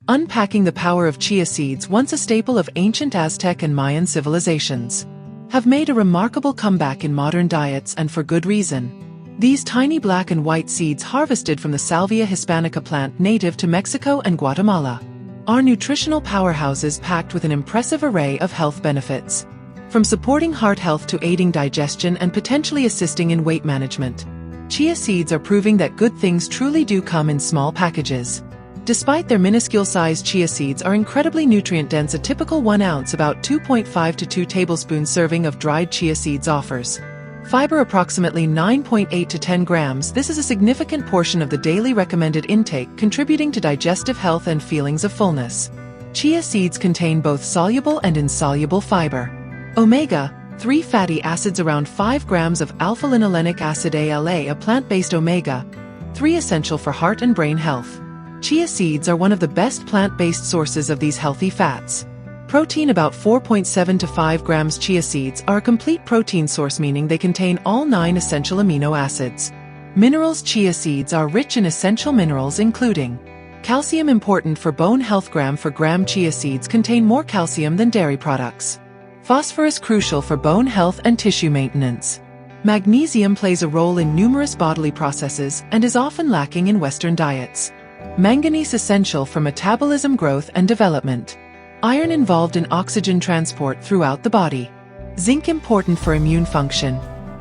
Unpacking the power of chia seeds, once a staple of ancient Aztec and Mayan civilizations, have made a remarkable comeback in modern diets, and for good reason. These tiny black and white seeds, harvested from the Salvia hispanica plant native to Mexico and Guatemala, are nutritional powerhouses packed with an impressive array of health benefits. From supporting heart health to aiding digestion and potentially assisting in weight management, chia seeds are proving that good things truly do come in small packages. Despite their minuscule size, chia seeds are incredibly nutrient-dense. A typical 1 ounce, about 2.5 to 2 tablespoons serving of dried chia seeds offers fiber approximately 9.8 to 10 grams. This is a significant portion of the daily recommended intake, contributing to digestive health and feelings of fullness. Chia seeds contain both soluble and insoluble fiber, omega-3 fatty acids, around 5 grams of alpha-linolenic acid ALA, a plant-based omega-3 essential for heart and brain health. Chia seeds are one of the best plant-based sources of these healthy fats. Protein, about 4.7 to 5 grams. Chia seeds are a complete protein source, meaning they contain all 9 essential amino acids. Minerals. Chia seeds are rich in essential minerals including calcium, important for bone health. Gram for gram, chia seeds contain more calcium than dairy products. Phosphorus, crucial for bone health and tissue maintenance. Magnesium plays a role in numerous bodily processes and is often lacking in Western diets. Manganese, essential for metabolism, growth and development. Iron, involved in oxygen transport throughout the body. Zinc, important for immune function.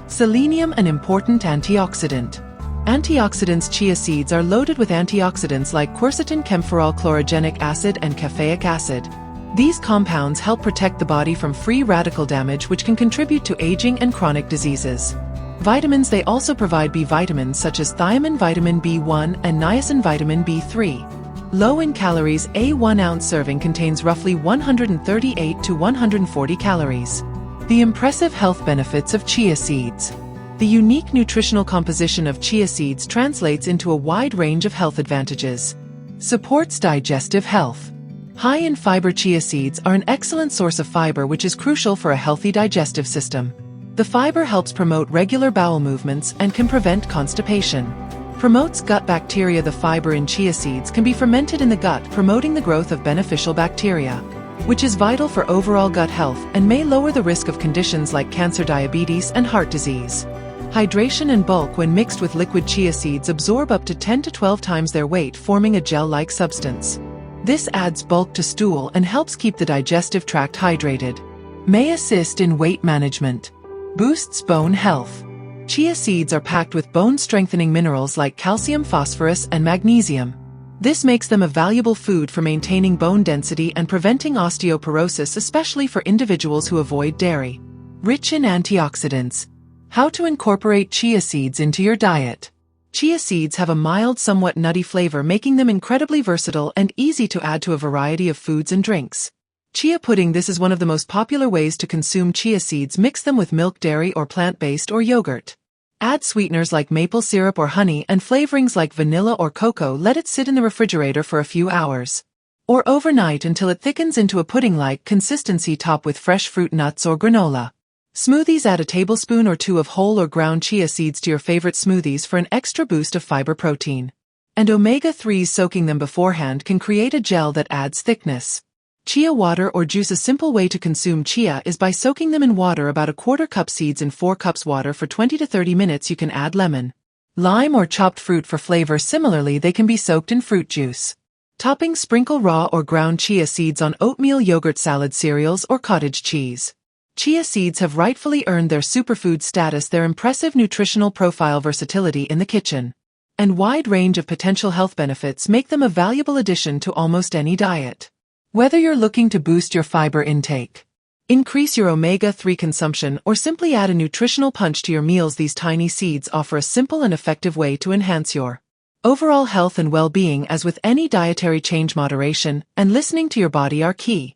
Selenium, an important antioxidant. Antioxidants. Chia seeds are loaded with antioxidants like quercetin, camphorol, chlorogenic acid and caffeic acid. These compounds help protect the body from free radical damage, which can contribute to aging and chronic diseases. Vitamins. They also provide B vitamins such as thiamine, vitamin B1 and niacin, vitamin B3. Low in calories. A 1 ounce serving contains roughly 138 to 140 calories. The impressive health benefits of chia seeds. The unique nutritional composition of chia seeds translates into a wide range of health advantages. Supports digestive health. High in fiber. Chia seeds are an excellent source of fiber, which is crucial for a healthy digestive system. The fiber helps promote regular bowel movements and can prevent constipation. Promotes gut bacteria. The fiber in chia seeds can be fermented in the gut, promoting the growth of beneficial bacteria, which is vital for overall gut health and may lower the risk of conditions like cancer, diabetes, and heart disease. Hydration and bulk. When mixed with liquid, chia seeds absorb up to 10 to 12 times their weight, forming a gel-like substance. This adds bulk to stool and helps keep the digestive tract hydrated. May assist in weight management. Boosts bone health. Chia seeds are packed with bone-strengthening minerals like calcium, phosphorus, and magnesium. This makes them a valuable food for maintaining bone density and preventing osteoporosis, especially for individuals who avoid dairy. Rich in antioxidants. How to incorporate chia seeds into your diet. Chia seeds have a mild, somewhat nutty flavor, making them incredibly versatile and easy to add to a variety of foods and drinks. Chia pudding. This is one of the most popular ways to consume chia seeds. Mix them with milk, dairy, or plant-based or yogurt. Add sweeteners like maple syrup or honey and flavorings like vanilla or cocoa. Let it sit in the refrigerator for a few hours or overnight until it thickens into a pudding-like consistency. Top with fresh fruit, nuts, or granola. Smoothies. Add a tablespoon or 2 of whole or ground chia seeds to your favorite smoothies for an extra boost of fiber, protein, and omega-3s. Soaking them beforehand can create a gel that adds thickness. Chia water or juice. A simple way to consume chia is by soaking them in water, about a quarter cup. Seeds in 4 cups water for 20 to 30 minutes. You can add lemon, lime, or chopped fruit for flavor. Similarly, they can be soaked in fruit juice. Topping. Sprinkle raw or ground chia seeds on oatmeal, yogurt, salad, cereals, or cottage cheese. Chia seeds have rightfully earned their superfood status. Their impressive nutritional profile, versatility in the kitchen, and wide range of potential health benefits make them a valuable addition to almost any diet. Whether you're looking to boost your fiber intake, increase your omega-3 consumption, or simply add a nutritional punch to your meals, these tiny seeds offer a simple and effective way to enhance your overall health and well-being. As with any dietary change, moderation and listening to your body are key.